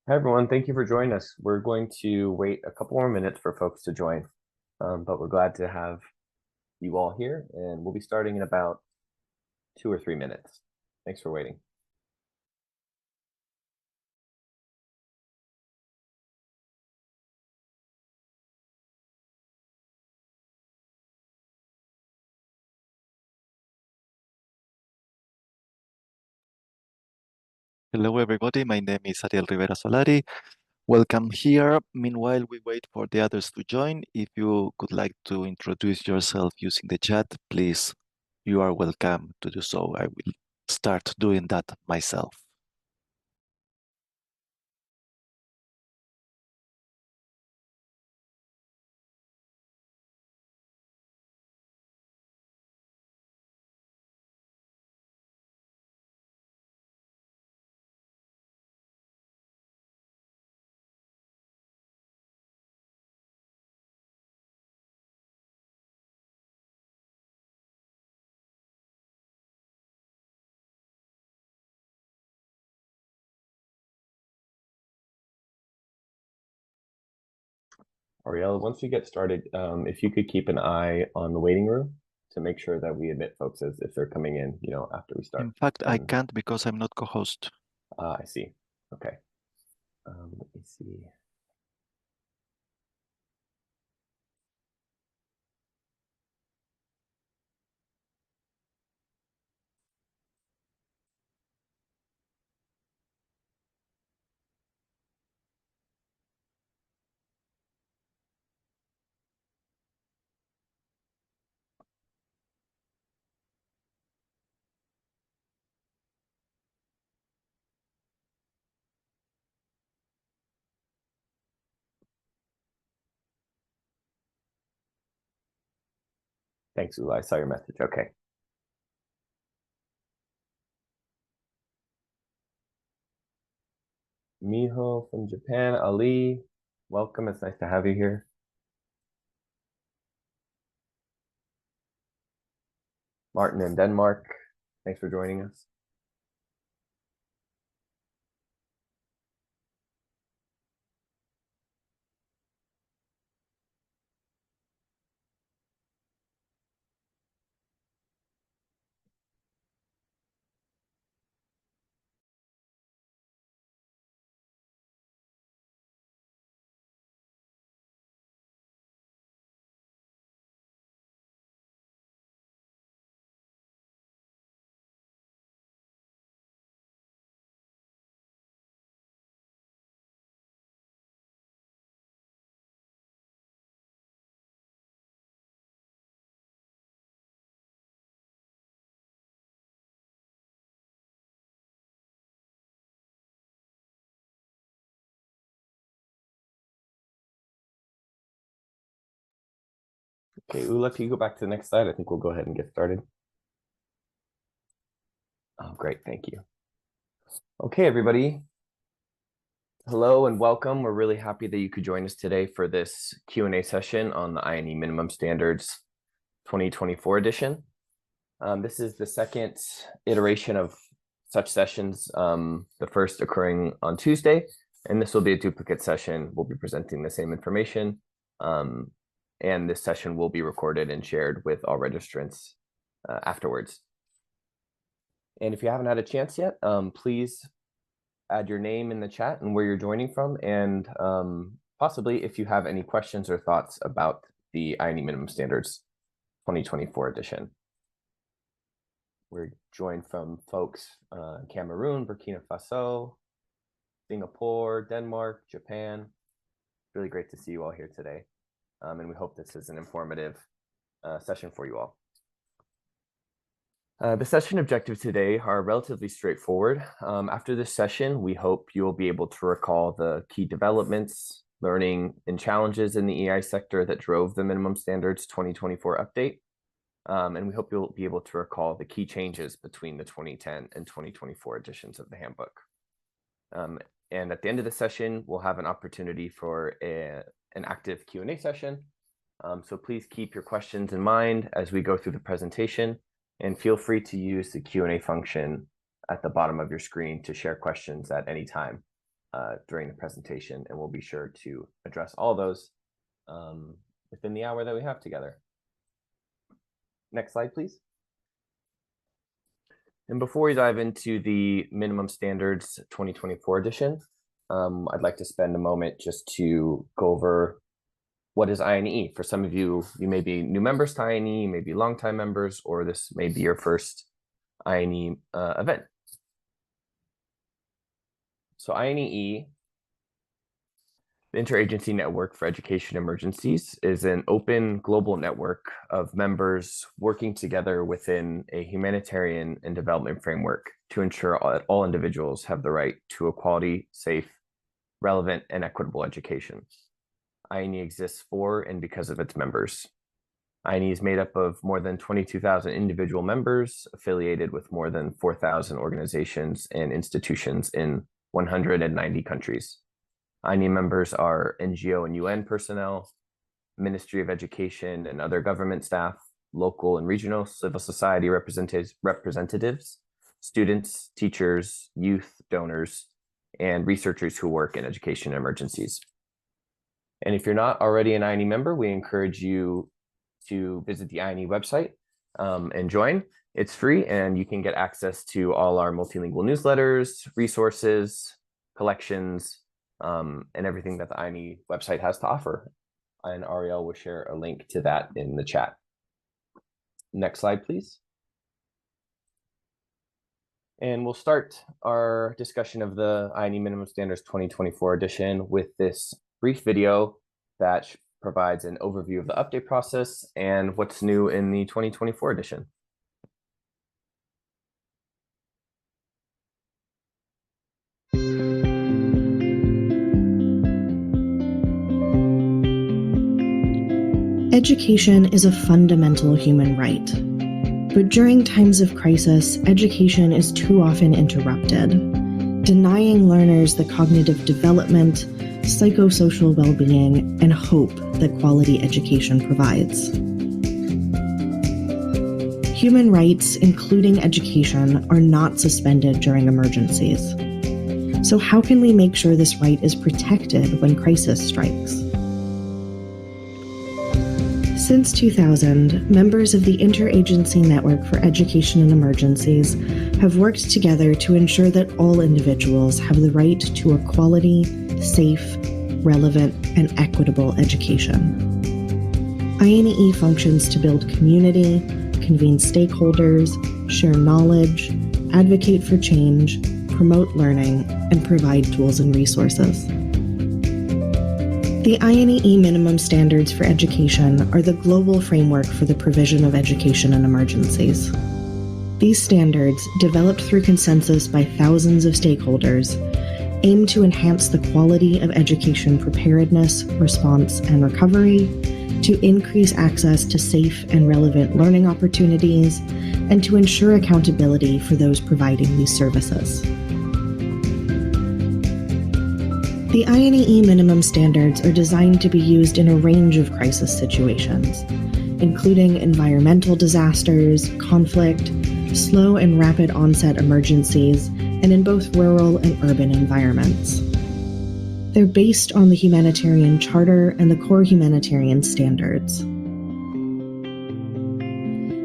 Hi, everyone. Thank you for joining us. We're going to wait a couple more minutes for folks to join, but we're glad to have you all here, and we'll be starting in about 2 or 3 minutes. Thanks for waiting. Hello, everybody. My name is Ariel Rivera Solari. Welcome here. Meanwhile, we wait for the others to join. If you would like to introduce yourself using the chat, please, you are welcome to do so. I will start doing that myself. Ariella, once you get started, if you could keep an eye on the waiting room to make sure that we admit folks as if they're coming in, after we start. In fact, I And can't because I'm not co-host. I see. Okay. Let me see. Thanks, Ula. I saw your message. Okay. Miho from Japan, Ali, welcome. It's nice to have you here. Martin in Denmark, thanks for joining us. Okay, Ula, can you go back to the next slide? I think we'll go ahead and get started. Oh, great. Thank you. Okay, everybody. Hello and welcome. We're really happy that you could join us today for this Q&A session on the INEE Minimum Standards 2024 edition. This is the second iteration of such sessions, the first occurring on Tuesday, and this will be a duplicate session. We'll be presenting the same information, and this session will be recorded and shared with all registrants afterwards. And if you haven't had a chance yet, please add your name in the chat and where you're joining from, and possibly if you have any questions or thoughts about the INEE Minimum Standards 2024 edition. We're joined from folks Cameroon, Burkina Faso, Singapore, Denmark, Japan. Really great to see you all here today. And we hope this is an informative session for you all. The session objectives today are relatively straightforward. After this session, we hope you will be able to recall the key developments, learning, and challenges in the EI sector that drove the Minimum Standards 2024 update. And we hope you'll be able to recall the key changes between the 2010 and 2024 editions of the handbook. And at the end of the session, we'll have an opportunity for an active Q&A session. So please keep your questions in mind as we go through the presentation, and feel free to use the Q&A function at the bottom of your screen to share questions at any time. during the presentation, and we'll be sure to address all those within the hour that we have together. Next slide, please. And before we dive into the Minimum Standards 2024 edition, I'd like to spend a moment just to go over what is INEE. For some of you, you may be new members to INEE, you may be longtime members, or this may be your first INEE event. So INEE, the Interagency Network for Education Emergencies, is an open global network of members working together within a humanitarian and development framework to ensure that all individuals have the right to a quality, safe, relevant, and equitable education. INEE exists for and because of its members. INEE is made up of more than 22,000 individual members affiliated with more than 4,000 organizations and institutions in 190 countries. INEE members are NGO and UN personnel, Ministry of Education and other government staff, local and regional civil society representatives, students, teachers, youth, donors, and researchers who work in education emergencies. And if you're not already an INEE member, we encourage you to visit the INEE website and join. It's free, and you can get access to all our multilingual newsletters, resources, collections, and everything that the INEE website has to offer. And Ariel will share a link to that in the chat. Next slide, please. And we'll start our discussion of the INEE Minimum Standards 2024 edition with this brief video that provides an overview of the update process and what's new in the 2024 edition. Education is a fundamental human right. But during times of crisis, education is too often interrupted, denying learners the cognitive development, psychosocial well-being, and hope that quality education provides. Human rights, including education, are not suspended during emergencies. So how can we make sure this right is protected when crisis strikes? Since 2000, members of the Interagency Network for Education in Emergencies have worked together to ensure that all individuals have the right to a quality, safe, relevant, and equitable education. INEE functions to build community, convene stakeholders, share knowledge, advocate for change, promote learning, and provide tools and resources. The INEE Minimum Standards for Education are the global framework for the provision of education in emergencies. These standards, developed through consensus by thousands of stakeholders, aim to enhance the quality of education preparedness, response, and recovery, to increase access to safe and relevant learning opportunities, and to ensure accountability for those providing these services. The INEE minimum standards are designed to be used in a range of crisis situations, including environmental disasters, conflict, slow and rapid onset emergencies, and in both rural and urban environments. They're based on the Humanitarian Charter and the core humanitarian standards.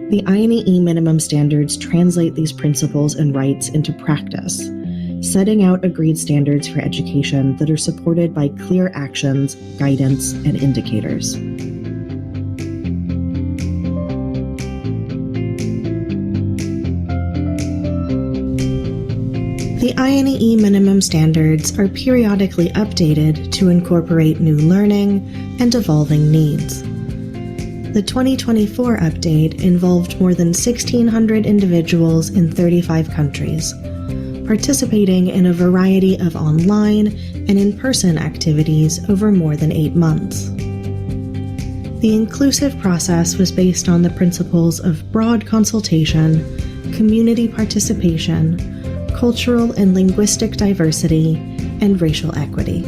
The INEE minimum standards translate these principles and rights into practice, setting out agreed standards for education that are supported by clear actions, guidance, and indicators. The INEE minimum standards are periodically updated to incorporate new learning and evolving needs. The 2024 update involved more than 1,600 individuals in 35 countries, participating in a variety of online and in-person activities over more than 8 months. The inclusive process was based on the principles of broad consultation, community participation, cultural and linguistic diversity, and racial equity.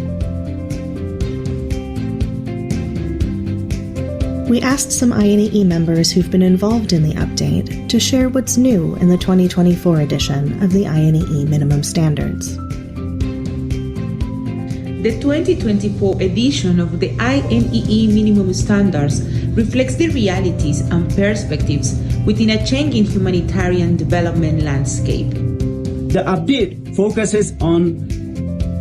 We asked some INEE members who've been involved in the update to share what's new in the 2024 edition of the INEE Minimum Standards. The 2024 edition of the INEE Minimum Standards reflects the realities and perspectives within a changing humanitarian development landscape. The update focuses on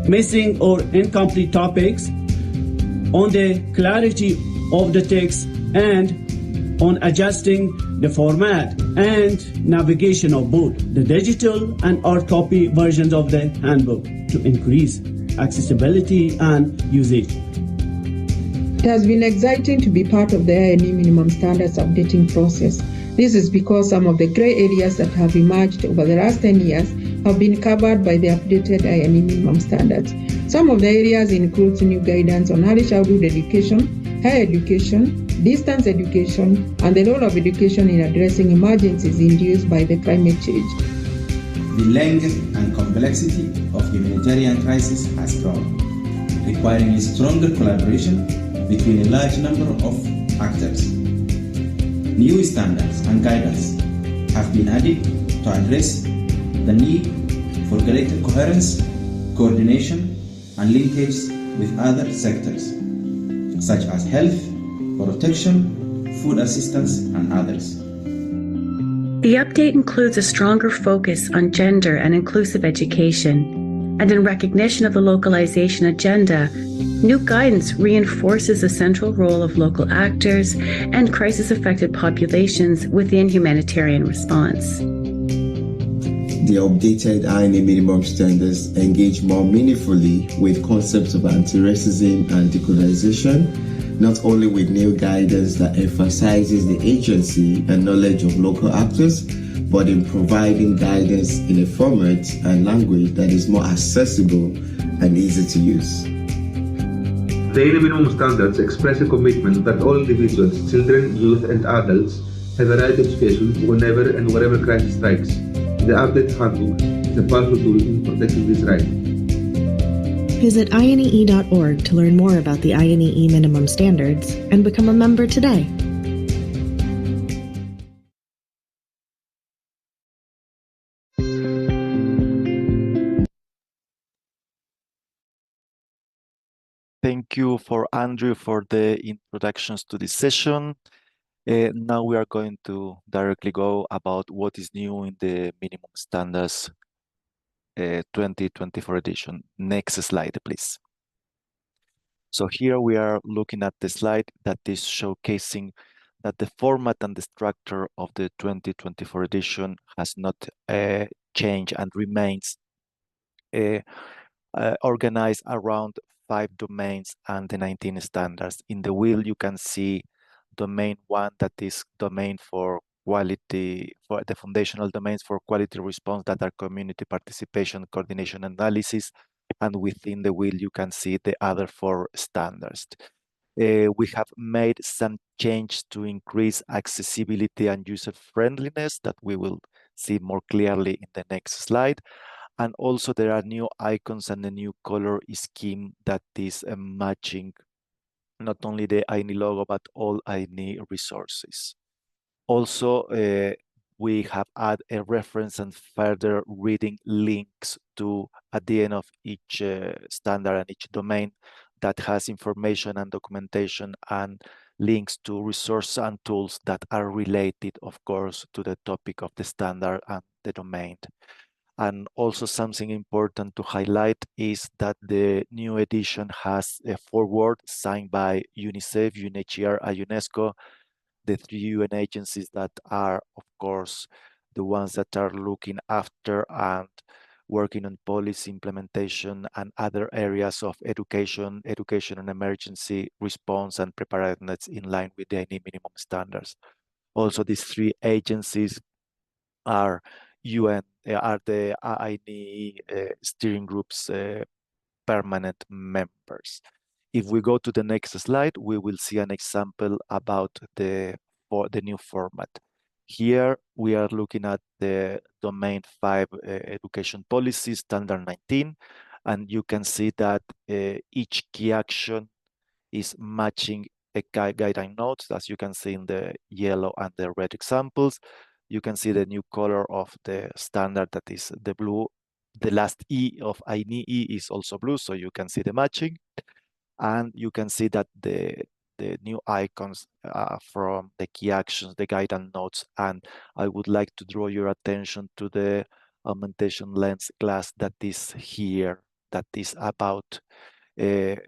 missing or incomplete topics, on the clarity of the text, and on adjusting the format and navigation of both the digital and hard copy versions of the handbook to increase accessibility and usage. It has been exciting to be part of the INEE Minimum Standards updating process. This is because some of the grey areas that have emerged over the last 10 years have been covered by the updated INEE Minimum Standards. Some of the areas include new guidance on early childhood education, higher education, distance education, and the role of education in addressing emergencies induced by the climate change. The length and complexity of humanitarian crisis has grown, requiring a stronger collaboration between a large number of actors. New standards and guidance have been added to address the need for greater coherence, coordination, and linkage with other sectors, such as health, protection, food assistance, and others. The update includes a stronger focus on gender and inclusive education, and in recognition of the localization agenda, new guidance reinforces the central role of local actors and crisis-affected populations within humanitarian response. The updated INEE minimum standards engage more meaningfully with concepts of anti-racism and decolonization, not only with new guidance that emphasizes the agency and knowledge of local actors, but in providing guidance in a format and language that is more accessible and easy to use. The INEE minimum standards express a commitment that all individuals, children, youth, and adults have a right to education whenever and wherever crisis strikes. The updated handbook is a powerful tool in protecting this right. Visit INEE.org to learn more about the INEE minimum standards and become a member today. Thank you for Andrew for the introductions to this session. Now we are going to directly go about what is new in the minimum standards 2024 edition. Next slide, please. So here we are looking at the slide that is showcasing that the format and the structure of the 2024 edition has not changed and remains organized around 5 domains and the 19 standards. In the wheel, you can see domain 1, that is domain for quality, for the foundational domains for quality response that are community participation, coordination, analysis. And within the wheel, you can see the other 4 standards. We have made some change to increase accessibility and user friendliness that we will see more clearly in the next slide. And also there are new icons and a new color scheme that is matching not only the INEE logo, but all INEE resources. Also, we have added a reference and further reading links to at the end of each standard and each domain that has information and documentation and links to resources and tools that are related, of course, to the topic of the standard and the domain. And also something important to highlight is that the new edition has a foreword signed by UNICEF, UNHCR, and UNESCO, the 3 UN agencies that are, of course, the ones that are looking after and working on policy implementation and other areas of education and emergency response and preparedness in line with the INEE minimum standards. Also, these 3 agencies are the INEE steering group's permanent members. If we go to the next slide, we will see an example about the new format. Here we are looking at the domain 5 education policy, standard 19, and you can see that each key action is matching a guideline notes, as you can see in the yellow and the red examples. You can see the new color of the standard, that is the blue, The last E of INEE is also blue, so you can see the matching. And you can see that the new icons from the key actions, the guidance notes, and I would like to draw your attention to the augmentation lens glass that is here, that is about, that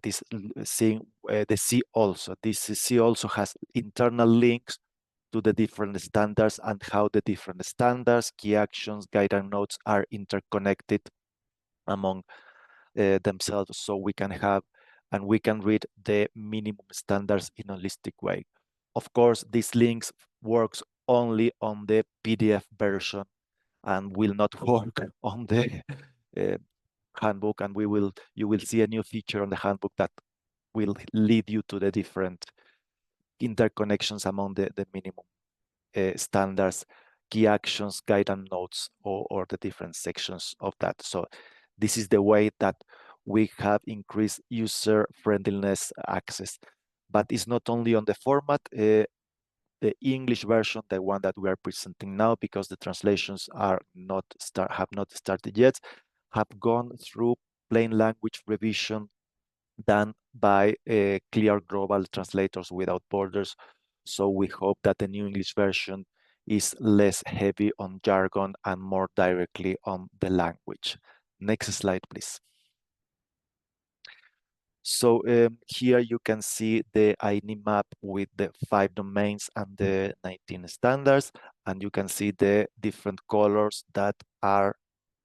is seeing the C also. This C also has internal links to the different standards and how the different standards, key actions, guidance notes are interconnected among themselves, so we can have and we can read the minimum standards in a holistic way. Of course, these links works only on the PDF version and will not work on the handbook, and you will see a new feature on the handbook that will lead you to the different interconnections among the minimum standards, key actions, guidance notes, or the different sections of that. So this is the way that we have increased user friendliness access. But it's not only on the format, the English version, the one that we are presenting now, because the translations have not started yet, have gone through plain language revision done by clear global translators without borders. So we hope that the new English version is less heavy on jargon and more directly on the language. Next slide, please. So here you can see the INEE map with the 5 domains and the 19 standards, and you can see the different colors that are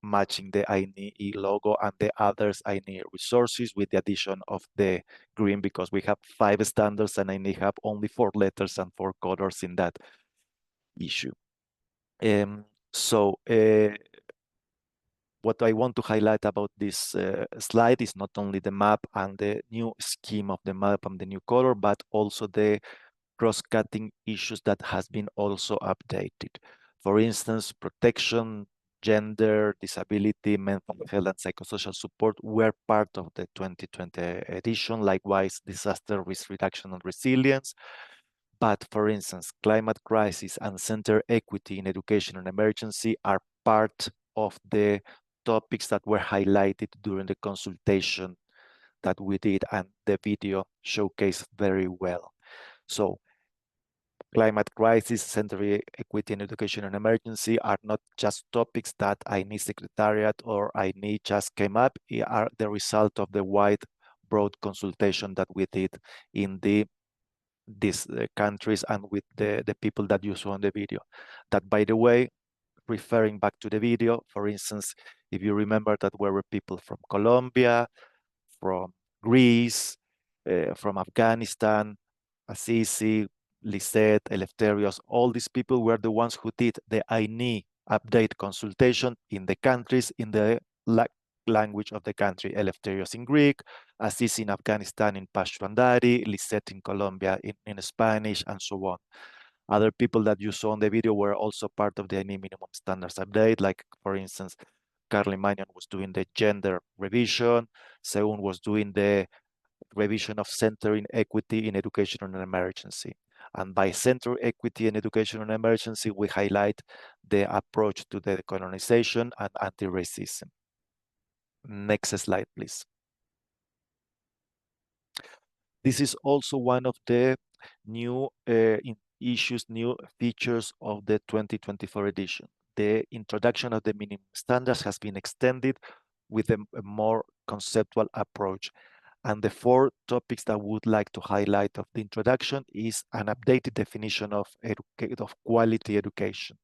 matching the INEE logo and the others INEE resources, with the addition of the green, because we have 5 standards and INEE have only 4 letters and 4 colors in that issue. What I want to highlight about this slide is not only the map and the new scheme of the map and the new color, but also the cross-cutting issues that has been also updated. For instance, protection, gender, disability, mental health, and psychosocial support were part of the 2020 edition. Likewise, disaster risk reduction and resilience. But for instance, climate crisis and gender equity in education and emergency are part of the topics that were highlighted during the consultation that we did, and the video showcased very well. So climate crisis, gender equity in education and emergency are not just topics that INEE Secretariat or INEE just came up, they are the result of the wide, broad consultation that we did in these countries and with the people that you saw in the video. That, by the way, referring back to the video, for instance, if you remember that there were people from Colombia, from Greece, from Afghanistan, Assisi, Lisette, Eleftherios, all these people were the ones who did the INEE update consultation in the countries, in the language of the country. Eleftherios in Greek, Assisi in Afghanistan in Pashto and Dari, Lisette in Colombia in Spanish, and so on. Other people that you saw in the video were also part of the INEE minimum standards update, like for instance, Carly Mannion was doing the gender revision, Seun was doing the revision of centering equity in education and emergency. And by center equity in education and emergency, we highlight the approach to the decolonization and anti-racism. Next slide, please. This is also one of the new issues, new features of the 2024 edition. The introduction of the minimum standards has been extended with a more conceptual approach. And the 4 topics that I would like to highlight of the introduction is an updated definition of quality education.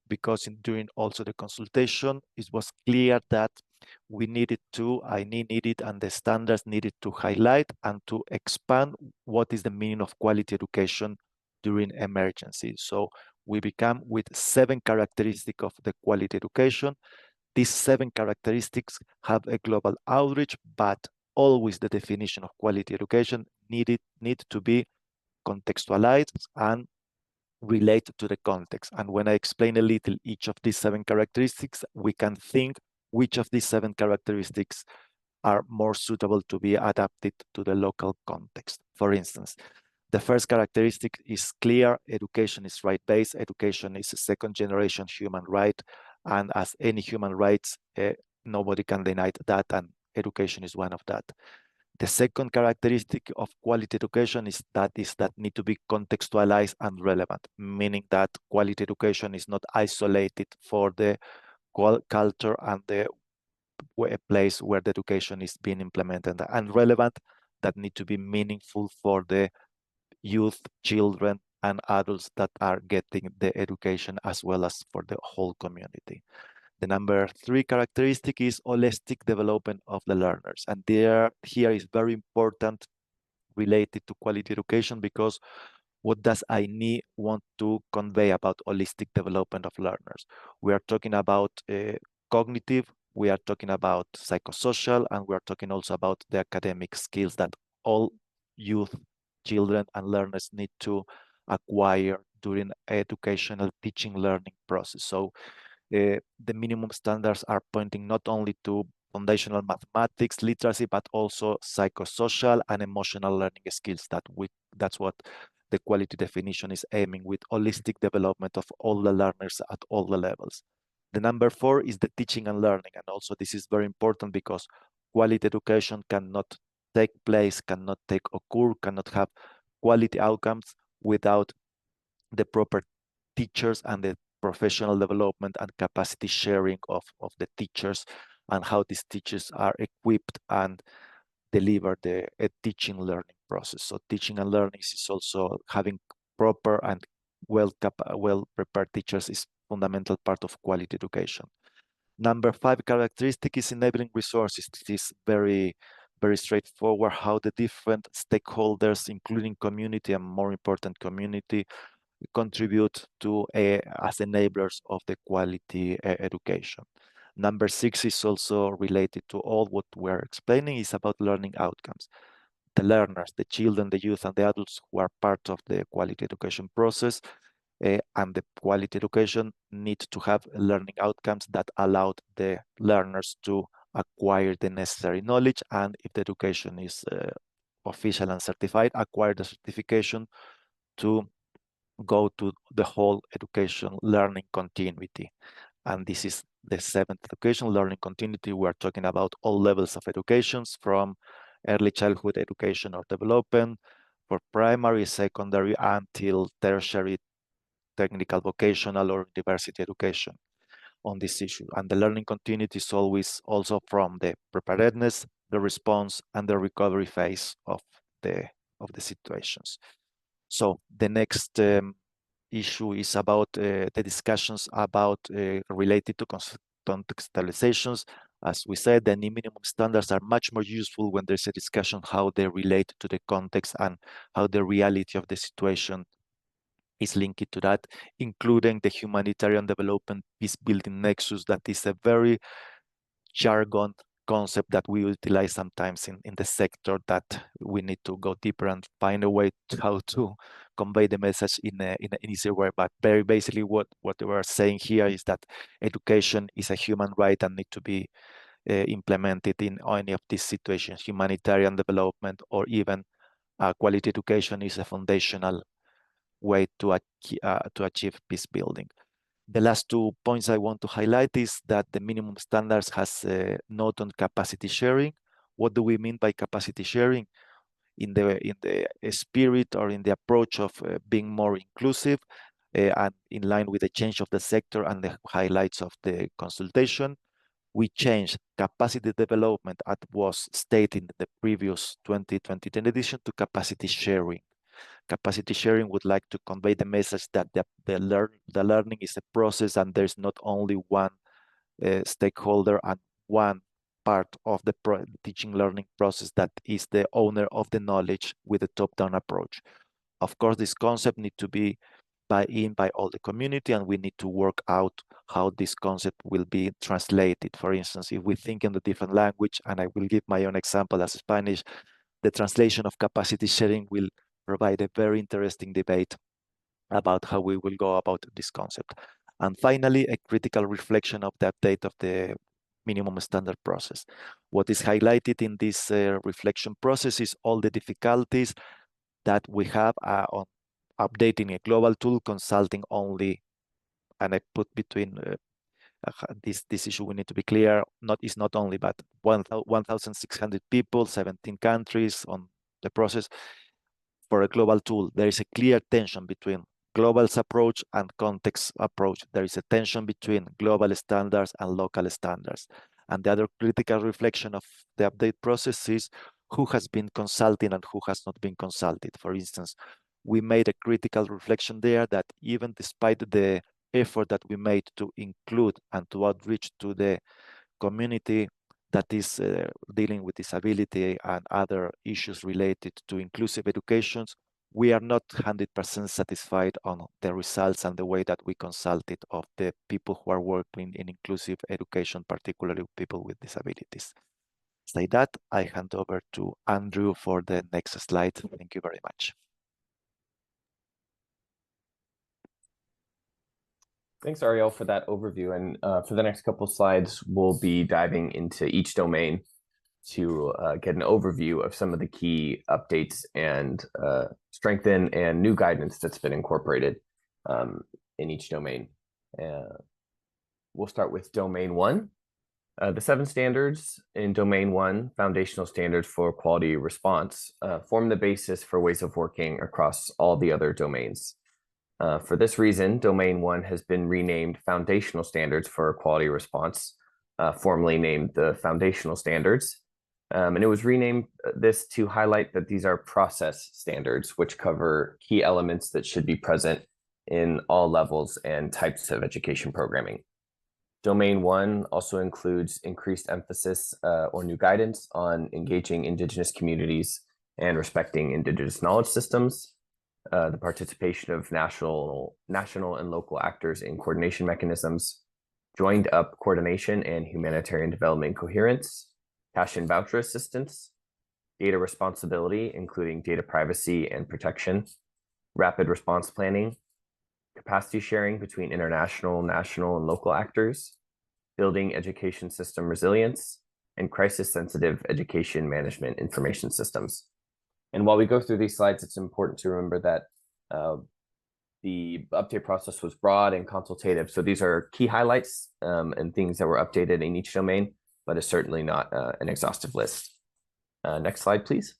Because during also the consultation, it was clear that we needed to, INEE needed, and the standards needed to highlight and to expand what is the meaning of quality education during emergency. So we began with 7 characteristics of the quality education. These 7 characteristics have a global outreach, but always the definition of quality education need to be contextualized and relate to the context. And when I explain a little each of these 7 characteristics, we can think which of these 7 characteristics are more suitable to be adapted to the local context. For instance, the first characteristic is clear: education is right-based. Education is a second-generation human right, And as any human rights, nobody can deny that, and education is one of that. The second characteristic of quality education is that need to be contextualized and relevant, meaning that quality education is not isolated for the culture and the place where the education is being implemented, and relevant, that need to be meaningful for the youth, children, and adults that are getting the education, as well as for the whole community. The number 3 characteristic is holistic development of the learners. And here is very important related to quality education, because what does INEE want to convey about holistic development of learners? We are talking about cognitive, we are talking about psychosocial, and we are talking also about the academic skills that all youth, children, and learners need to acquire during educational teaching learning process. So the minimum standards are pointing not only to foundational mathematics, literacy, but also psychosocial and emotional learning skills. That's what the quality definition is aiming with: holistic development of all the learners at all the levels. The number 4 is the teaching and learning. And also this is very important, because quality education cannot take place, cannot occur, cannot have quality outcomes without the proper teachers and the professional development and capacity sharing of the teachers, and how these teachers are equipped and deliver the teaching learning process. So teaching and learning is also having proper and well prepared teachers is fundamental part of quality education. Number 5 characteristic is enabling resources. It is very straightforward how the different stakeholders, including community and more important community, contribute to as enablers of the quality education. Number 6 is also related to all what we're explaining, is about learning outcomes. The learners, the children, the youth, and the adults who are part of the quality education process, and the quality education needs to have learning outcomes that allow the learners to acquire the necessary knowledge, and if the education is official and certified, acquire the certification to go to the whole education learning continuity. And this is the 7th education learning continuity. We're talking about all levels of educations, from early childhood education or development, for primary, secondary, until tertiary, technical, vocational, or university education on this issue. And the learning continuity is always also from the preparedness, the response, and the recovery phase of the situations. So the next issue is about the discussions about related to contextualizations. As we said, the minimum standards are much more useful when there's a discussion how they relate to the context and how the reality of the situation is linked to that, including the humanitarian development peace building nexus. That is a very jargon concept that we utilize sometimes in the sector, that we need to go deeper and find a way to how to convey the message in an easier way. But very basically what we're saying here is that education is a human right and need to be implemented in any of these situations. Humanitarian development or even quality education is a foundational way to achieve peace building. The last 2 points I want to highlight is that the minimum standards has a note on capacity sharing. What do we mean by capacity sharing? In the spirit or in the approach of being more inclusive and in line with the change of the sector and the highlights of the consultation, we changed capacity development, as was stated in the previous 2020 edition, to capacity sharing. Capacity sharing would like to convey the message that the learning is a process, and there's not only one stakeholder and one part of the teaching learning process that is the owner of the knowledge with a top-down approach. Of course, this concept needs to be buy-in by all the community, and we need to work out how this concept will be translated. For instance, if we think in the different language, and I will give my own example as Spanish, the translation of capacity sharing will provide a very interesting debate about how we will go about this concept. And finally, a critical reflection of the update of the minimum standard process. What is highlighted in this reflection process is all the difficulties that we have on updating a global tool, consulting only, and I put between This issue, we need to be clear, is not only but 1,600 people, 17 countries on the process. For a global tool, there is a clear tension between global's approach and context approach. There is a tension between global standards and local standards. And the other critical reflection of the update process is who has been consulting and who has not been consulted. For instance, we made a critical reflection there that even despite the effort that we made to include and to outreach to the community that is dealing with disability and other issues related to inclusive educations, we are not 100% satisfied on the results and the way that we consulted of the people who are working in inclusive education, particularly people with disabilities. Say that, I hand over to Andrew for the next slide. Thank you very much. Thanks, Ariel, for that overview. And for the next couple of slides, we'll be diving into each domain to get an overview of some of the key updates and strengthen and new guidance that's been incorporated in each domain. We'll start with domain 1. The 7 standards in domain 1, foundational standards for quality response, form the basis for ways of working across all the other domains. For this reason, domain 1 has been renamed Foundational Standards for Quality Response, formerly named the Foundational Standards. And it was renamed this to highlight that these are process standards, which cover key elements that should be present in all levels and types of education programming. Domain 1 also includes increased emphasis or new guidance on engaging Indigenous communities and respecting Indigenous knowledge systems, the participation of national and local actors in coordination mechanisms, joined up coordination and humanitarian development coherence, cash and voucher assistance, data responsibility, including data privacy and protection, rapid response planning, capacity sharing between international, national, and local actors, building education system resilience, and crisis-sensitive education management information systems. And while we go through these slides, it's important to remember that the update process was broad and consultative. So these are key highlights and things that were updated in each domain, but it's certainly not an exhaustive list. Next slide, please.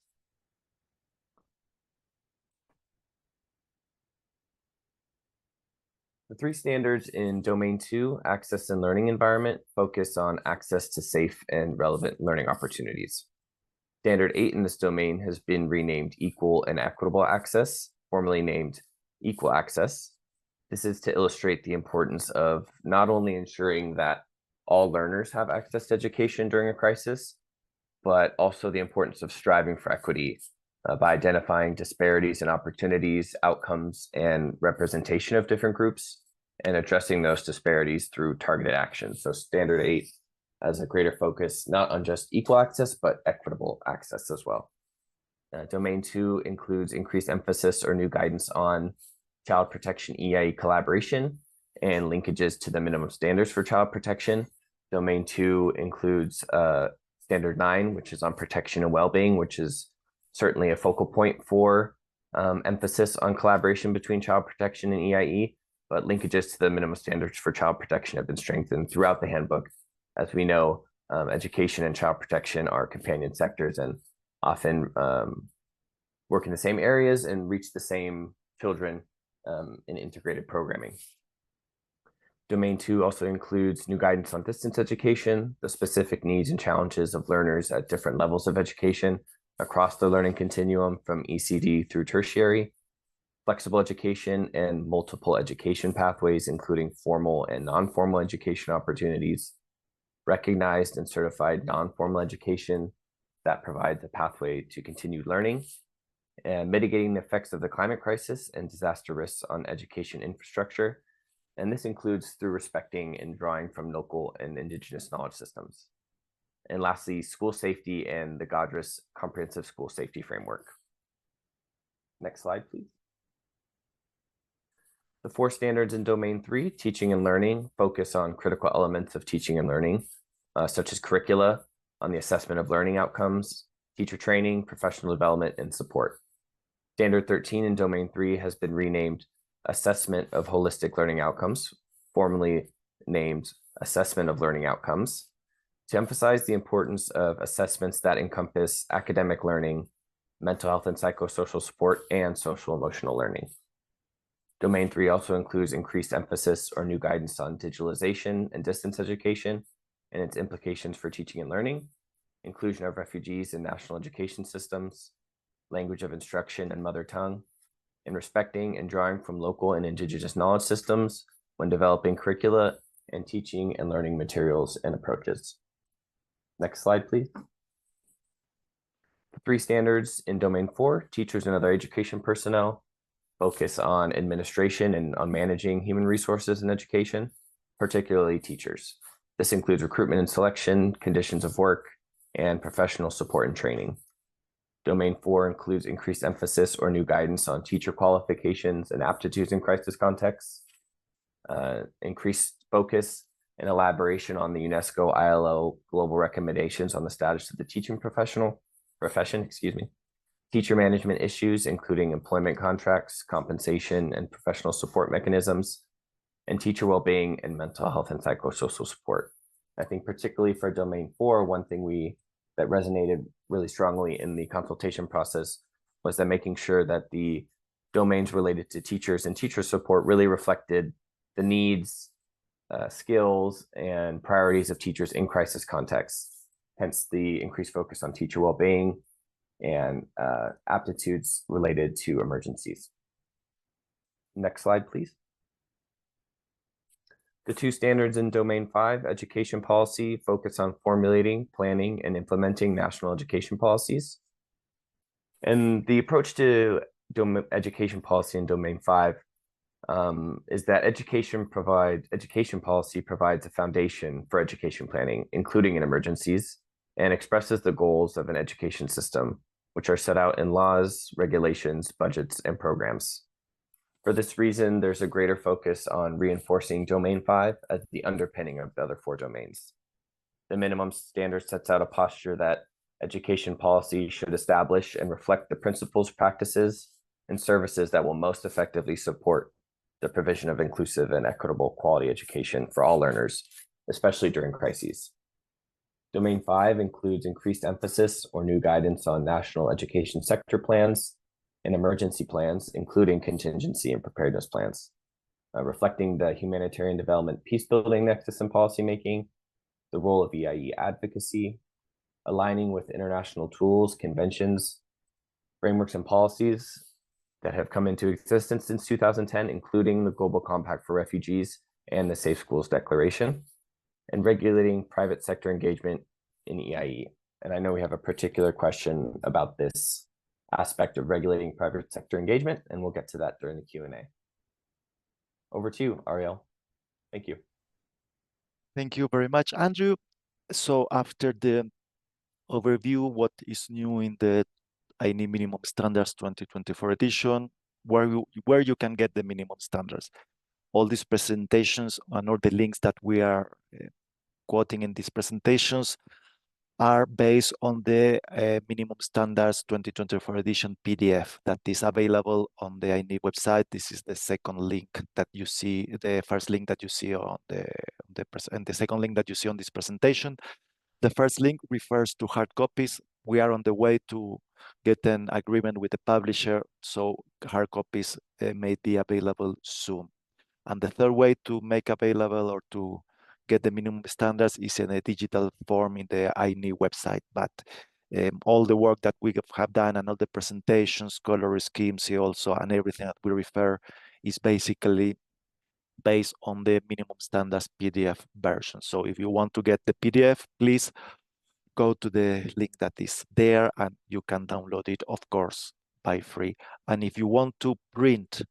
The 3 standards in domain 2, access and learning environment, focus on access to safe and relevant learning opportunities. Standard 8 in this domain has been renamed Equal and Equitable Access, formerly named Equal Access. This is to illustrate the importance of not only ensuring that all learners have access to education during a crisis, but also the importance of striving for equity by identifying disparities in opportunities, outcomes, and representation of different groups, and addressing those disparities through targeted action. So Standard 8 has a greater focus, not on just equal access, but equitable access as well. Domain 2 includes increased emphasis or new guidance on child protection EIE collaboration and linkages to the minimum standards for child protection. Domain 2 includes Standard 9, which is on protection and well-being, which is certainly a focal point for emphasis on collaboration between child protection and EIE, but linkages to the minimum standards for child protection have been strengthened throughout the handbook. As we know, education and child protection are companion sectors and often work in the same areas and reach the same children in integrated programming. Domain 2 also includes new guidance on distance education, the specific needs and challenges of learners at different levels of education across the learning continuum from ECD through tertiary, flexible education and multiple education pathways, including formal and non-formal education opportunities, recognized and certified non-formal education that provides a pathway to continued learning, and mitigating the effects of the climate crisis and disaster risks on education infrastructure. And this includes through respecting and drawing from local and Indigenous knowledge systems. And lastly, school safety and the GADRIS Comprehensive School Safety Framework. Next slide, please. The 4 standards in Domain 3, teaching and learning, focus on critical elements of teaching and learning, such as curricula, on the assessment of learning outcomes, teacher training, professional development, and support. Standard 13 in Domain 3 has been renamed Assessment of Holistic Learning Outcomes, formerly named Assessment of Learning Outcomes, to emphasize the importance of assessments that encompass academic learning, mental health and psychosocial support, and social emotional learning. Domain 3 also includes increased emphasis or new guidance on digitalization and distance education and its implications for teaching and learning, inclusion of refugees in national education systems, language of instruction and mother tongue, and respecting and drawing from local and indigenous knowledge systems when developing curricula and teaching and learning materials and approaches. Next slide, please. The 3 standards in Domain 4, teachers and other education personnel, focus on administration and on managing human resources in education, particularly teachers. This includes recruitment and selection, conditions of work, and professional support and training. Domain 4 includes increased emphasis or new guidance on teacher qualifications and aptitudes in crisis contexts, increased focus and elaboration on the UNESCO ILO global recommendations on the status of the teaching profession, teacher management issues, including employment contracts, compensation, and professional support mechanisms, and teacher well-being and mental health and psychosocial support. I think particularly for Domain 4, one thing that resonated really strongly in the consultation process was that making sure that the domains related to teachers and teacher support really reflected the needs, skills, and priorities of teachers in crisis contexts, hence the increased focus on teacher well-being and aptitudes related to emergencies. Next slide, please. The 2 standards in Domain 5, education policy, focus on formulating, planning, and implementing national education policies. And the approach to education policy in Domain 5 is that education policy provides a foundation for education planning, including in emergencies, and expresses the goals of an education system, which are set out in laws, regulations, budgets, and programs. For this reason, there's a greater focus on reinforcing Domain 5 as the underpinning of the other 4 domains. The minimum standard sets out a posture that education policy should establish and reflect the principles, practices, and services that will most effectively support the provision of inclusive and equitable quality education for all learners, especially during crises. Domain 5 includes increased emphasis or new guidance on national education sector plans and emergency plans, including contingency and preparedness plans, reflecting the humanitarian development peacebuilding nexus in policymaking, the role of EIE advocacy, aligning with international tools, conventions, frameworks, and policies that have come into existence since 2010, including the Global Compact for Refugees and the Safe Schools Declaration, and regulating private sector engagement in EIE. And I know we have a particular question about this aspect of regulating private sector engagement, and we'll get to that during the Q&A. Over to you, Ariel. Thank you. Thank you very much, Andrew. So after the overview, what is new in the INEE Minimum Standards 2024 edition, where you can get the minimum standards. All these presentations and all the links that we are quoting in these presentations are based on the Minimum Standards 2024 edition PDF that is available on the INEE website. This is the second link that you see, the first link that you see on and the second link that you see on this presentation. The first link refers to hard copies. We are on the way to get an agreement with the publisher, so hard copies may be available soon. And the third way to make available or to get the minimum standards is in a digital form in the INEE website. But all the work that we have done and all the presentations, color schemes also, and everything that we refer is basically based on the minimum standards PDF version. So if you want to get the PDF, please go to the link that is there and you can download it, of course, by free. And if you want to print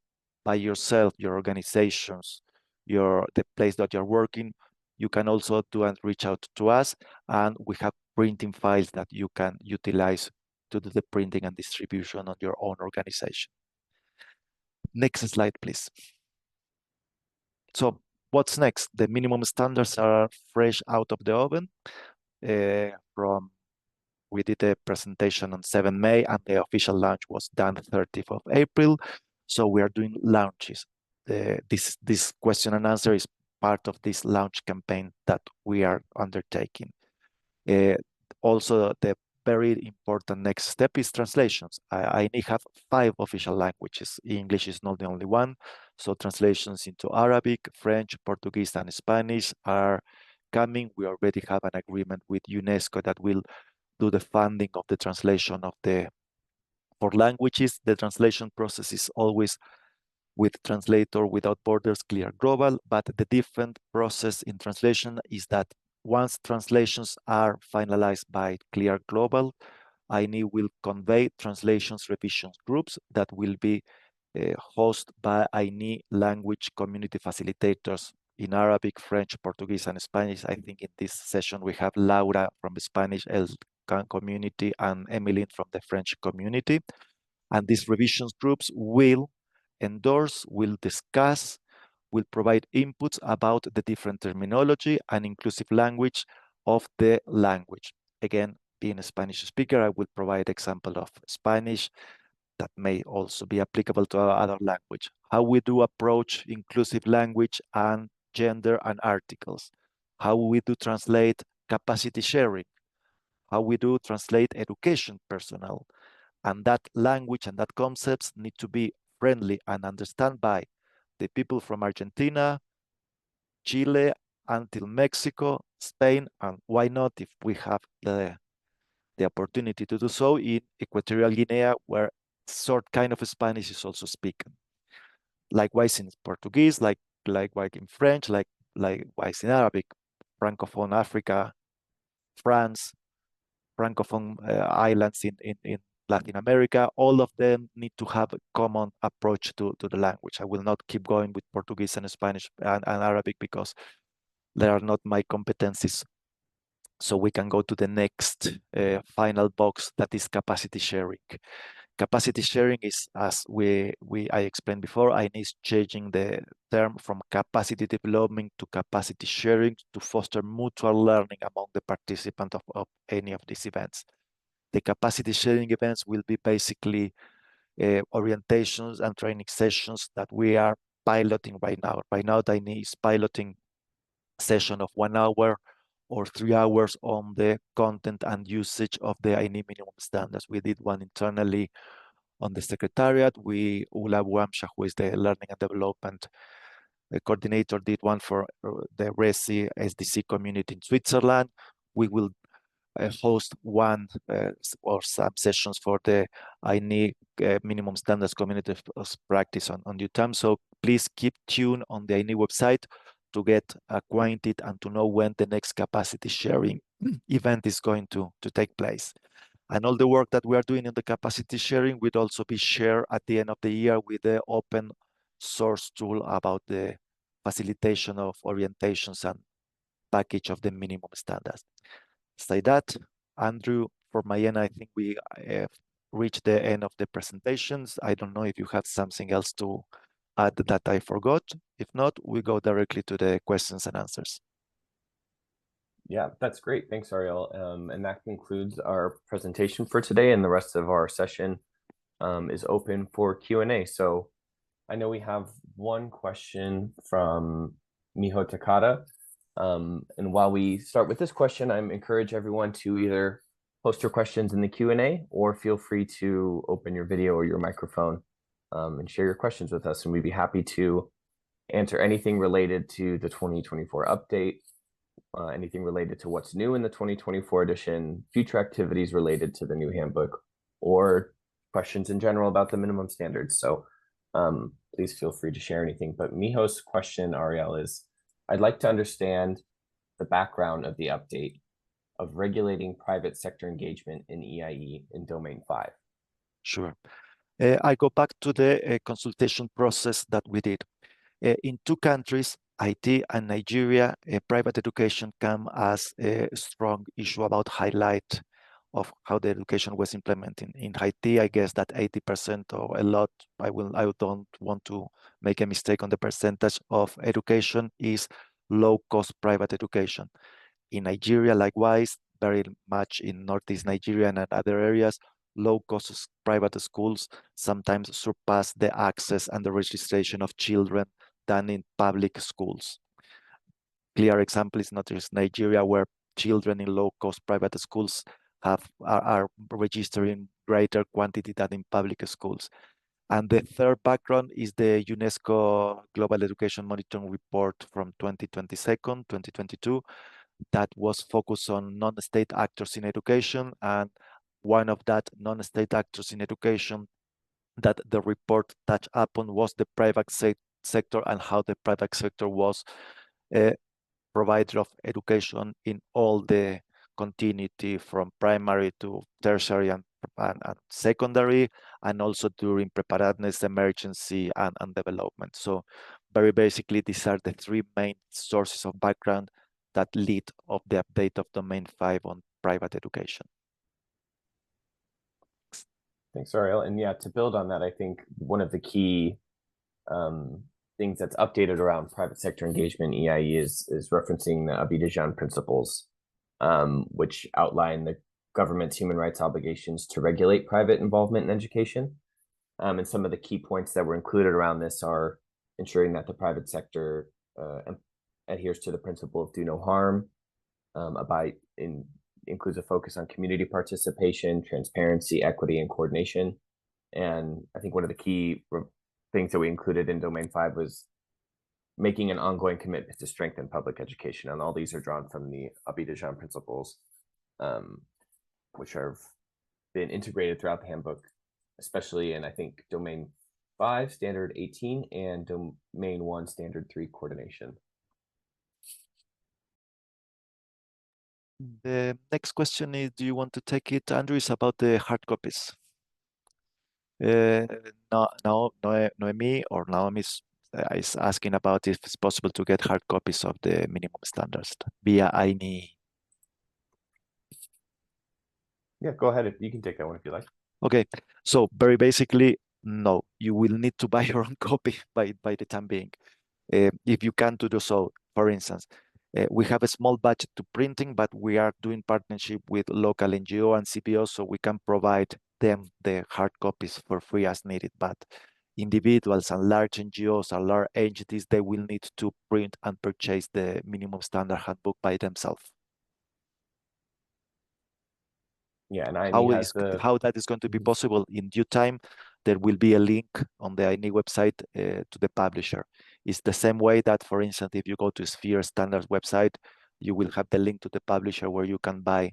by yourself, your organizations, the place that you're working, you can also do and reach out to us, and we have printing files that you can utilize to do the printing and distribution on your own organization. Next slide, please. So what's next? The minimum standards are fresh out of the oven. We did a presentation on 7 May and the official launch was done 30th of April. So we are doing launches. This question and answer is part of this launch campaign that we are undertaking. Also, the very important next step is translations. I have 5 official languages. English is not the only one. So translations into Arabic, French, Portuguese, and Spanish are coming. We already have an agreement with UNESCO that will do the funding of the translation of for languages. The translation process is always with Translator Without Borders, Clear Global, but the different process in translation is that once translations are finalized by Clear Global, INEE will convey translations revisions groups that will be hosted by INEE language community facilitators in Arabic, French, Portuguese, and Spanish. I think in this session we have Laura from the Spanish community and Emily from the French community. And these revisions groups will endorse, will discuss, will provide inputs about the different terminology and inclusive language of the language. Again, being a Spanish speaker, I will provide example of Spanish that may also be applicable to other language. How we do approach inclusive language and gender and articles. How we do translate capacity sharing. How we do translate education personnel. And that language and that concepts need to be friendly and understood by the people from Argentina, Chile, until Mexico, Spain, and why not, if we have the opportunity to do so, in Equatorial Guinea, where sort kind of Spanish is also spoken. Likewise in Portuguese, likewise in French, likewise in Arabic, Francophone Africa, France, Francophone islands in Latin America, all of them need to have a common approach to the language. I will not keep going with Portuguese and Spanish and Arabic because they are not my competencies. So we can go to the next final box, that is capacity sharing. Capacity sharing is, as I explained before, INEE is changing the term from capacity development to capacity sharing to foster mutual learning among the participants of any of these events. The capacity sharing events will be basically orientations and training sessions that we are piloting right now. Right now, INEE is piloting a session of 1 hour or 3 hours on the content and usage of the INEE minimum standards. We did one internally on the Secretariat. Ula Wamsha, who is the Learning and Development coordinator, did one for the RESI SDC community in Switzerland. We will host one or some sessions for the INEE minimum standards community of practice on due time. So please keep tuned on the INEE website to get acquainted and to know when the next capacity sharing event is going to take place. And all the work that we are doing in the capacity sharing will also be shared at the end of the year with the open source tool about the facilitation of orientations and package of the minimum standards. Say that, Andrew, for my end, I think we have reached the end of the presentations. I don't know if you have something else to add that I forgot. If not, we go directly to the questions and answers. Yeah, that's great. Thanks, Ariel. And that concludes our presentation for today, and the rest of our session is open for Q&A. So I know we have one question from Miho Takada. And while we start with this question, I encourage everyone to either post your questions in the Q&A or feel free to open your video or your microphone and share your questions with us. And we'd be happy to answer anything related to the 2024 update, anything related to what's new in the 2024 edition, future activities related to the new handbook, or questions in general about the minimum standards. So please feel free to share anything. But Miho's question, Ariel, is, I'd like to understand the background of the update of regulating private sector engagement in EIE in Domain 5. Sure. I go back to the consultation process that we did. In 2 countries, Haiti and Nigeria, private education came as a strong issue about highlight of how the education was implemented. In Haiti, I guess that 80% or a lot, I don't want to make a mistake on the percentage of education is low-cost private education. In Nigeria, likewise, very much in Northeast Nigeria and other areas, low-cost private schools sometimes surpass the access and the registration of children than in public schools. clear example is not just Nigeria, where children in low-cost private schools are registering greater quantity than in public schools. And the third background is the UNESCO Global Education Monitoring Report from 2022, that was focused on non-state actors in education. And one of that non-state actors in education that the report touched upon was the private sector, and how the private sector was a provider of education in all the continuity from primary to tertiary and secondary, and also during preparedness, emergency, and development. So very basically, these are the three main sources of background that lead of the update of Domain 5 on private education. Thanks, Ariel. And yeah, to build on that, I think one of the key things that's updated around private sector engagement EIE is referencing the Abidjan principles, which outline the government's human rights obligations to regulate private involvement in education. And some of the key points that were included around this are ensuring that the private sector adheres to the principle of do no harm, includes a focus on community participation, transparency, equity, and coordination. And I think one of the key things that we included in Domain 5 was making an ongoing commitment to strengthen public education. And all these are drawn from the Abidjan principles, which have been integrated throughout the handbook, especially in, I think, Domain 5, Standard 18, and Domain 1, Standard 3, coordination. The next question is, do you want to take it, Andrew? It's about the hard copies. Noemi or Naomi is asking about if it's possible to get hard copies of the minimum standards via INEE. Yeah, go ahead. You can take that one if you like. Okay, so very basically, no, you will need to buy your own copy by the time being. If you can do so, for instance, we have a small budget to printing, but we are doing partnership with local NGO and CBO, so we can provide them the hard copies for free as needed. But individuals and large NGOs and large entities, they will need to print and purchase the minimum standard handbook by themselves. Yeah, and how that is going to be possible in due time, there will be a link on the INEE website to the publisher. It's the same way that, for instance, if you go to Sphere Standards website, you will have the link to the publisher where you can buy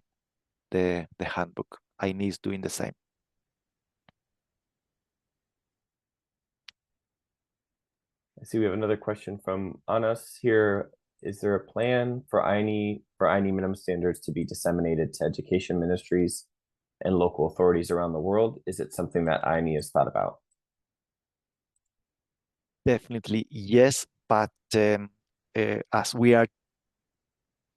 the handbook. INEE is doing the same. I see we have another question from Anas here. Is there a plan for INEE minimum standards to be disseminated to education ministries and local authorities around the world? Is it something that INEE has thought about? Definitely yes, but as we are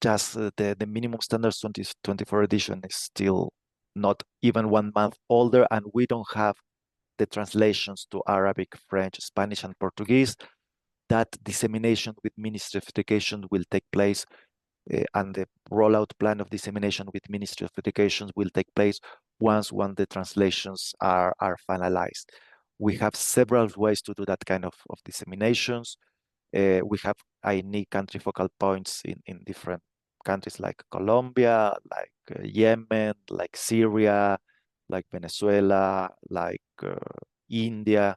just the minimum standards 2024 edition is still not even 1 month older, and we don't have the translations to Arabic, French, Spanish, and Portuguese. That dissemination with Ministry of Education will take place, and the rollout plan of dissemination with Ministry of Education will take place once the translations are finalized. We have several ways to do that kind of disseminations. We have INEE country focal points in different countries like Colombia, like Yemen, like Syria, like Venezuela, like India.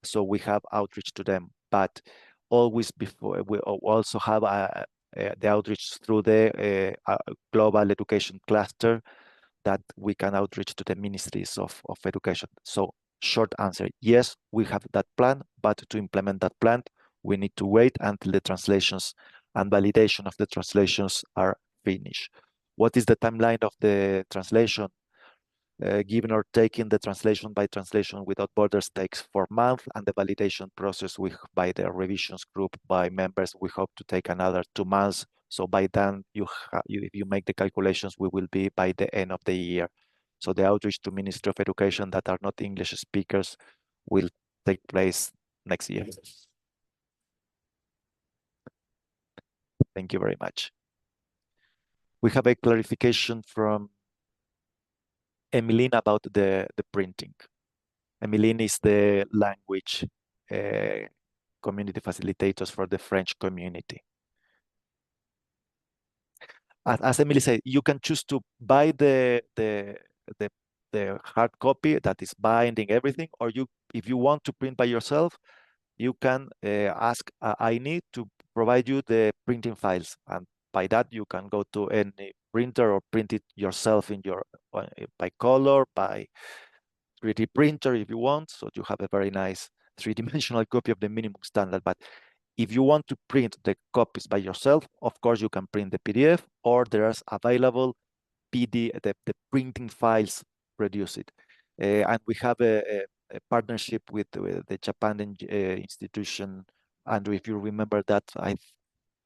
So we have outreach to them, but always before we also have the outreach through the global education cluster that we can outreach to the ministries of education. So short answer, yes, we have that plan, but to implement that plan, we need to wait until the translations and validation of the translations are finished. What is the timeline of the translation? Given or taking, the translation by Translation Without Borders takes 4 months, and the validation process by the revisions group by members, we hope to take another 2 months. So by then, if you make the calculations, we will be by the end of the year. So the outreach to Ministry of Education that are not English speakers will take place next year. Thank you very much. We have a clarification from Emeline about the printing. Emeline is the language community facilitators for the French community. as Emily said, you can choose to buy the hard copy that is binding everything, or if you want to print by yourself, you can ask INEE to provide you the printing files, and by that you can go to any printer or print it yourself in your by color, by 3D printer if you want. So you have a very nice three-dimensional copy of the minimum standard. But if you want to print the copies by yourself, of course you can print the PDF, or there's available the printing files produced. And we have a partnership with the Japan institution. Andrew, if you remember that, I'm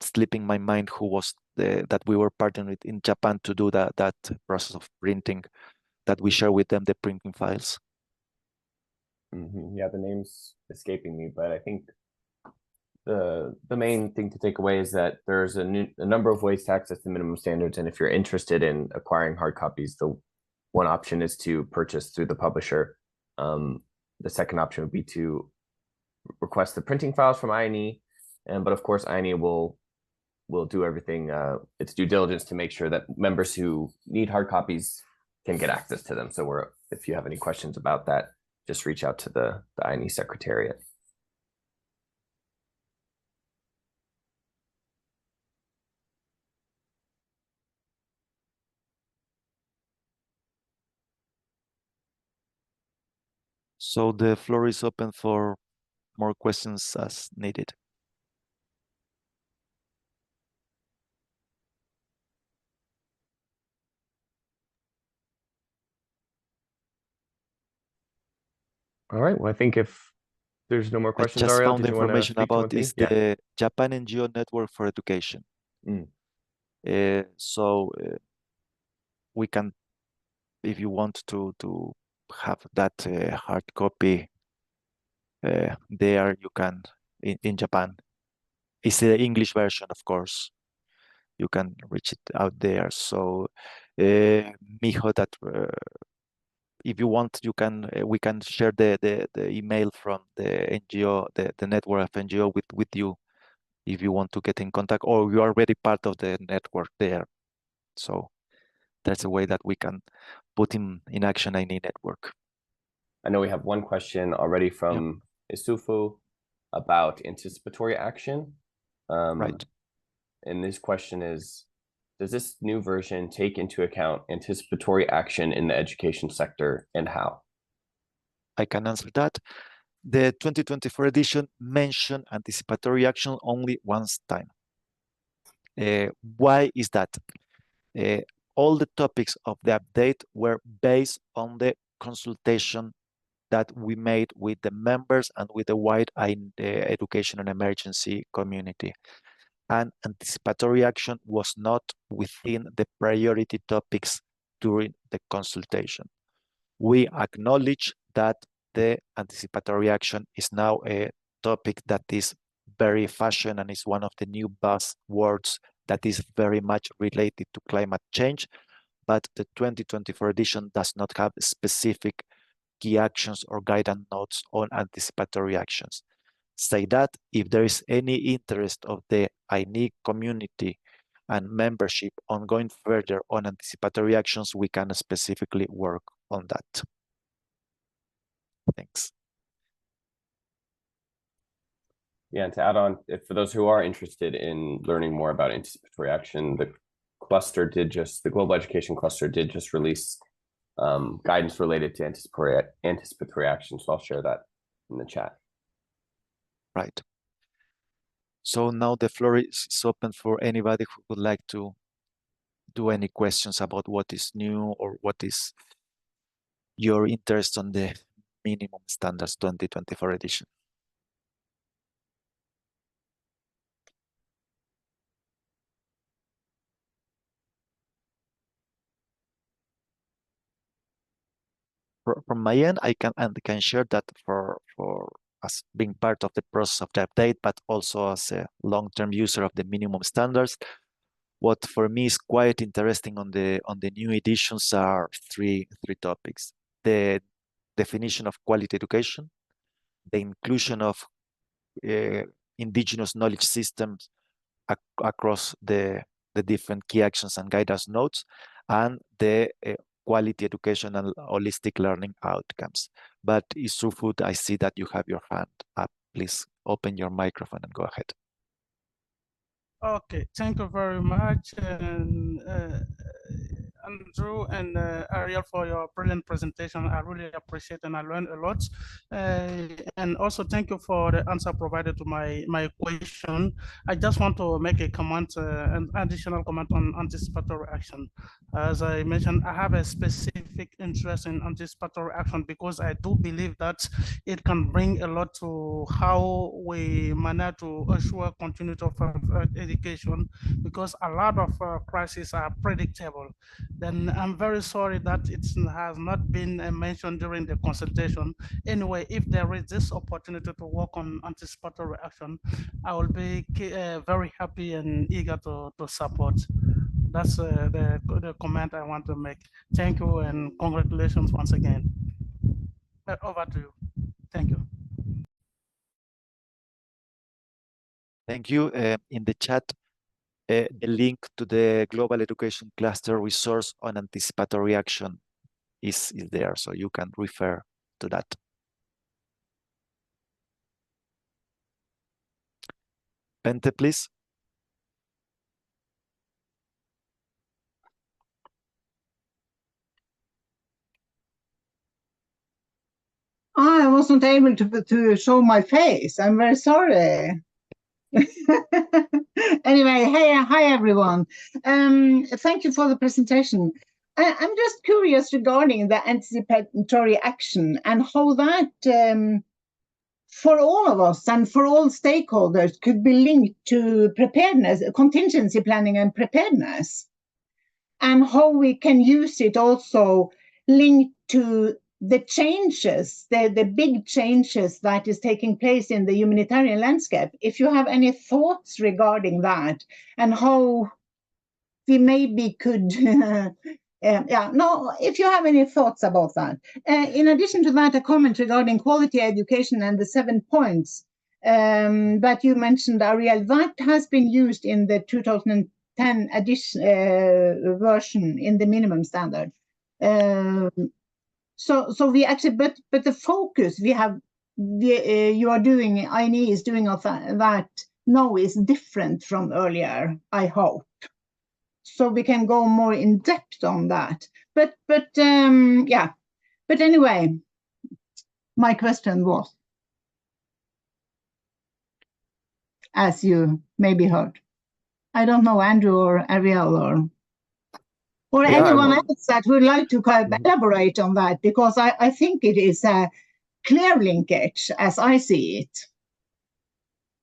slipping my mind who was that we were partnering with in Japan to do that process of printing, that we share with them the printing files. Yeah, the name's escaping me, but I think the main thing to take away is that there's a number of ways to access the minimum standards, and if you're interested in acquiring hard copies, the one option is to purchase through the publisher. The second option would be to request the printing files from INEE, but of course INEE will do everything its due diligence to make sure that members who need hard copies can get access to them. So if you have any questions about that, just reach out to the INEE Secretariat. So the floor is open for more questions as needed. All right. Well, I think if there's no more questions, I just Ariel, found did you want to information speak to one about thing? is the Japan NGO Network for Education. We can, if you want to have that hard copy there, you can in Japan. It's the English version, of course. You can reach it out there. So, Mijo, that if you want, you can we can share the email from the NGO, the network of NGO with you, if you want to get in contact, or you are already part of the network there. So that's a way that we can put in action any network. I know we have one question already from Isufu about anticipatory action. Right. And this question is, does this new version take into account anticipatory action in the education sector, and how? I can answer that. The 2024 edition mentioned anticipatory action only once time. Why is that? All the topics of the update were based on the consultation that we made with the members and with the wide education and emergency community. And anticipatory action was not within the priority topics during the consultation. We acknowledge that the anticipatory action is now a topic that is very fashion and is one of the new buzzwords that is very much related to climate change, but the 2024 edition does not have specific key actions or guidance notes on anticipatory actions. Say that if there is any interest of the INEE community and membership on going further on anticipatory actions, we can specifically work on that. Thanks. Yeah, and to add on, for those who are interested in learning more about anticipatory action, the Global Education Cluster did just release guidance related to anticipatory action. So I'll share that in the chat. Right. So now the floor is open for anybody who would like to do any questions about what is new or what is your interest on the minimum standards 2024 edition. From my end, I can share that for as being part of the process of the update, but also as a long-term user of the minimum standards. What for me is quite interesting on the new editions are three topics: the definition of quality education, the inclusion of indigenous knowledge systems across the the different key actions and guidance notes, and the quality education and holistic learning outcomes. But Isufud, I see that you have your hand up. Please open your microphone and go ahead. Okay, thank you very much, and, Andrew and Ariel, for your brilliant presentation. I really appreciate and I learned a lot. And also thank you for the answer provided to my question. I just want to make a comment, an additional comment on anticipatory action. As I mentioned, I have a specific interest in anticipatory action because I do believe that it can bring a lot to how we manage to assure continuity of education, because a lot of crises are predictable. Then I'm very sorry that it has not been mentioned during the consultation. Anyway, if there is this opportunity to work on anticipatory action, I will be very happy and eager to support. That's the comment I want to make. Thank you and congratulations once again. Over to you. Thank you. Thank you. In the chat, the link to the Global Education Cluster resource on anticipatory action is there, so you can refer to that. Pente, please. I wasn't able to show my face. I'm very sorry. Anyway, hey, hi everyone. Thank you for the presentation. I'm just curious regarding the anticipatory action and how that, for all of us and for all stakeholders, could be linked to preparedness, contingency planning and preparedness, and how we can use it also linked to the changes, the big changes that is taking place in the humanitarian landscape. If you have any thoughts regarding that and how we maybe could, if you have any thoughts about that. In addition to that, a comment regarding quality education and the 7 points that you mentioned, Ariel, that has been used in the 2010 version in the minimum standard. So we actually, but the focus you are doing, INEE is doing of that now is different from earlier, I hope. So we can go more in depth on that. But anyway, my question was, as you maybe heard, I don't know, Andrew or Ariel or anyone else that would like to elaborate on that, because I think it is a clear linkage as I see it.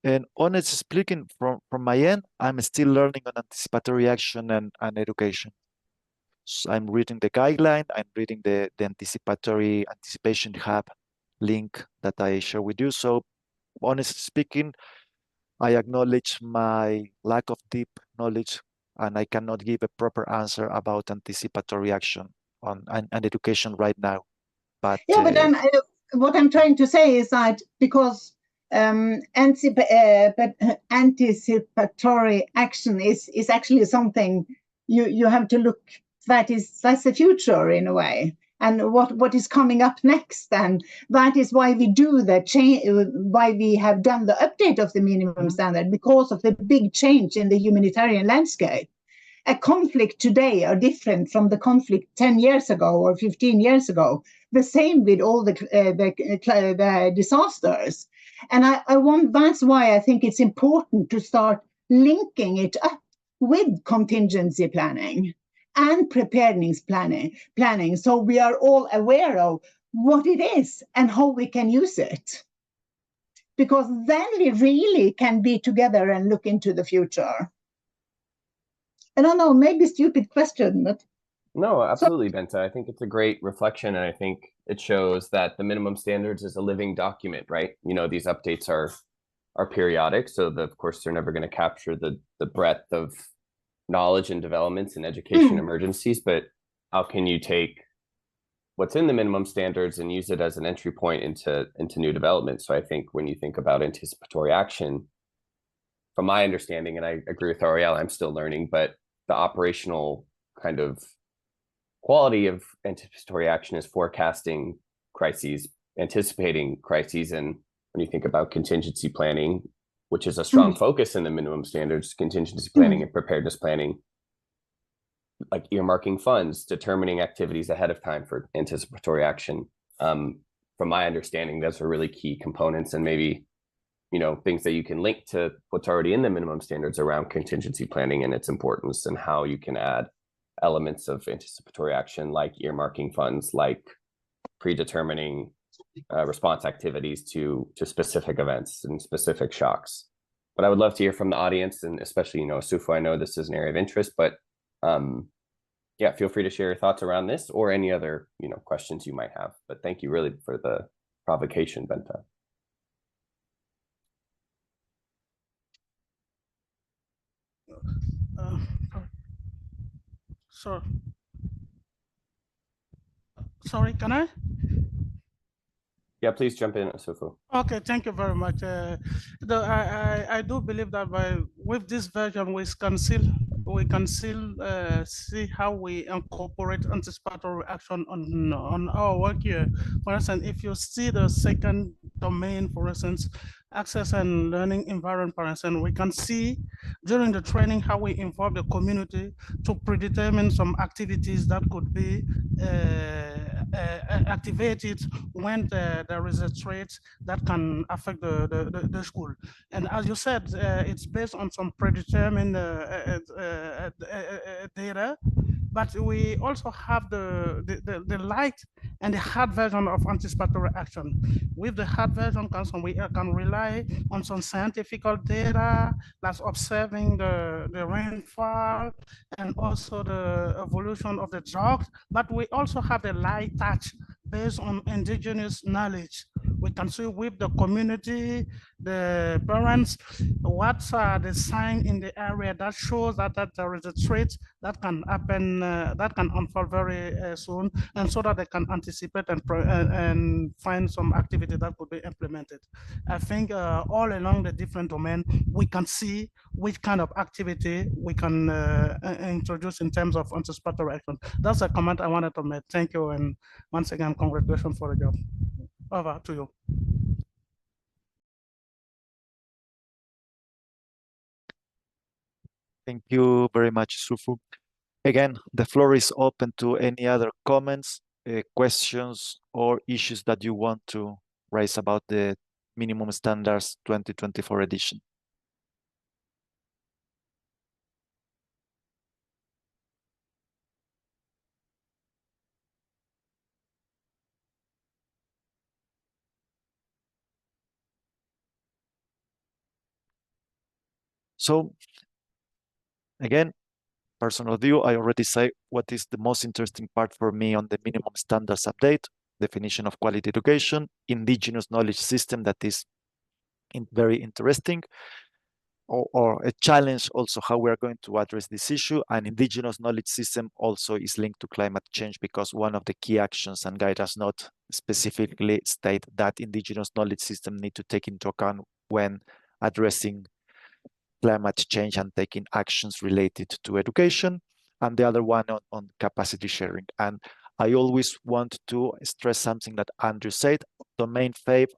And honestly speaking, from my end, I'm still learning on anticipatory action and education. So I'm reading the guideline, I'm reading the anticipation hub link that I share with you. So honestly speaking, I acknowledge my lack of deep knowledge, and I cannot give a proper answer about anticipatory action on and education right now. But yeah, but what I'm trying to say is that because anticipatory action is actually something you have to look, that's the future in a way, and what is coming up next, and that is why we do the change, why we have done the update of the minimum standard, because of the big change in the humanitarian landscape. A conflict today are different from the conflict 10 years ago or 15 years ago. The same with all the disasters. And that's why I think it's important to start linking it up with contingency planning and preparedness planning, so we are all aware of what it is and how we can use it. Because then we really can be together and look into the future. I don't know, maybe stupid question, but... No, absolutely, Bente. I think it's a great reflection, and I think it shows that the minimum standards is a living document, right? You know, these updates are periodic, so of course they're never going to capture the breadth of knowledge and developments in education emergencies, but how can you take what's in the minimum standards and use it as an entry point into new development? So I think when you think about anticipatory action, from my understanding, and I agree with Ariel, I'm still learning, but the operational kind of quality of anticipatory action is forecasting crises, anticipating crises. And when you think about contingency planning, which is a strong focus in the minimum standards, contingency planning and preparedness planning, like earmarking funds, determining activities ahead of time for anticipatory action. From my understanding, those are really key components, and maybe, you know, things that you can link to what's already in the minimum standards around contingency planning and its importance, and how you can add elements of anticipatory action like earmarking funds, like predetermining response activities to specific events and specific shocks. But I would love to hear from the audience, and especially, you know, Sufu, I know this is an area of interest, but yeah, feel free to share your thoughts around this or any other, you know, questions you might have. But thank you really for the provocation, Benta. Sorry, can I? Yeah, please jump in, Sufu. Okay, thank you very much. I do believe that with this version we can still see how we incorporate anticipatory action on our work here. For instance, if you see the second domain, for instance, access and learning environment, for instance, we can see during the training how we involve the community to predetermine some activities that could be activated when there is a threat that can affect the school. And as you said, it's based on some predetermined data, but we also have the light and the hard version of anticipatory action. With the hard version, we can rely on some scientific data, like observing the rainfall and also the evolution of the drought. But we also have the light touch based on indigenous knowledge. We can see with the community, the parents, what are the signs in the area that shows that there is a threat that can happen, that can unfold very soon, and so that they can anticipate and find some activity that could be implemented. I think all along the different domains, we can see which kind of activity we can introduce in terms of anticipatory action. That's a comment I wanted to make. Thank you, and once again, congratulations for the job. Over to you. Thank you very much, Sufu. Again, the floor is open to any other comments, questions, or issues that you want to raise about the Minimum Standards 2024 edition. So, again, personal view, I already say what is the most interesting part for me on the minimum standards update, definition of quality education, indigenous knowledge system that is very interesting, or a challenge also how we are going to address this issue. And indigenous knowledge system also is linked to climate change, because one of the key actions, and Guy does not specifically state that indigenous knowledge system need to take into account when addressing climate change and taking actions related to education, and the other one on capacity sharing. And I always want to stress something that Andrew said, domain 5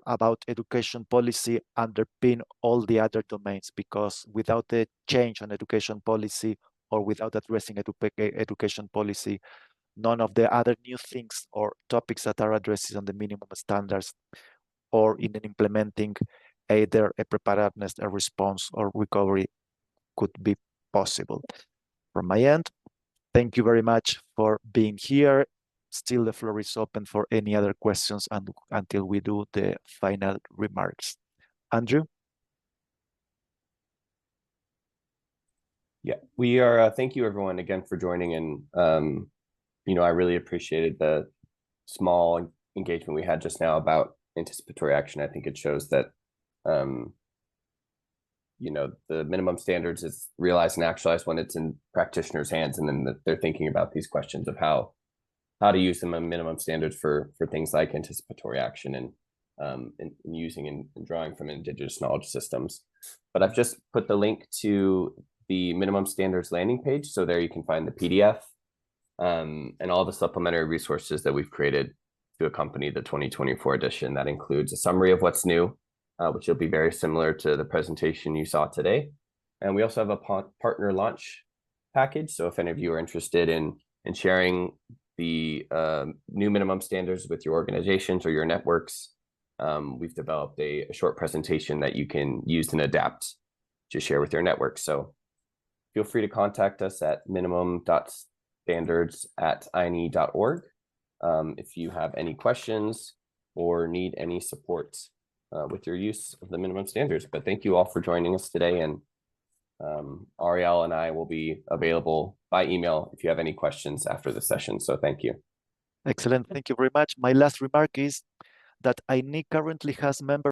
about education policy underpin all the other domains, because without the change on education policy or without addressing education policy, none of the other new things or topics that are addressed on the minimum standards or in implementing either a preparedness, a response, or recovery could be possible. From my end, thank you very much for being here. Still, the floor is open for any other questions until we do the final remarks. Andrew? Yeah, we are. Thank you, everyone, again for joining. And, you know, I really appreciated the small engagement we had just now about anticipatory action. I think it shows that you know, the minimum standards is realized and actualized when it's in practitioners' hands, and then they're thinking about these questions of how to use them in minimum standards for things like anticipatory action and using and drawing from indigenous knowledge systems. But I've just put the link to the minimum standards landing page. So there you can find the PDF and all the supplementary resources that we've created to accompany the 2024 edition. That includes a summary of what's new, which will be very similar to the presentation you saw today. And we also have a partner launch package. So if any of you are interested in sharing the new minimum standards with your organizations or your networks, we've developed a short presentation that you can use and adapt to share with your network. So feel free to contact us at minimum.standards@inee.org if you have any questions or need any support with your use of the minimum standards. But thank you all for joining us today, and Ariel and I will be available by email if you have any questions after the session. So thank you. Excellent. Thank you very much. My last remark is that INEE currently has member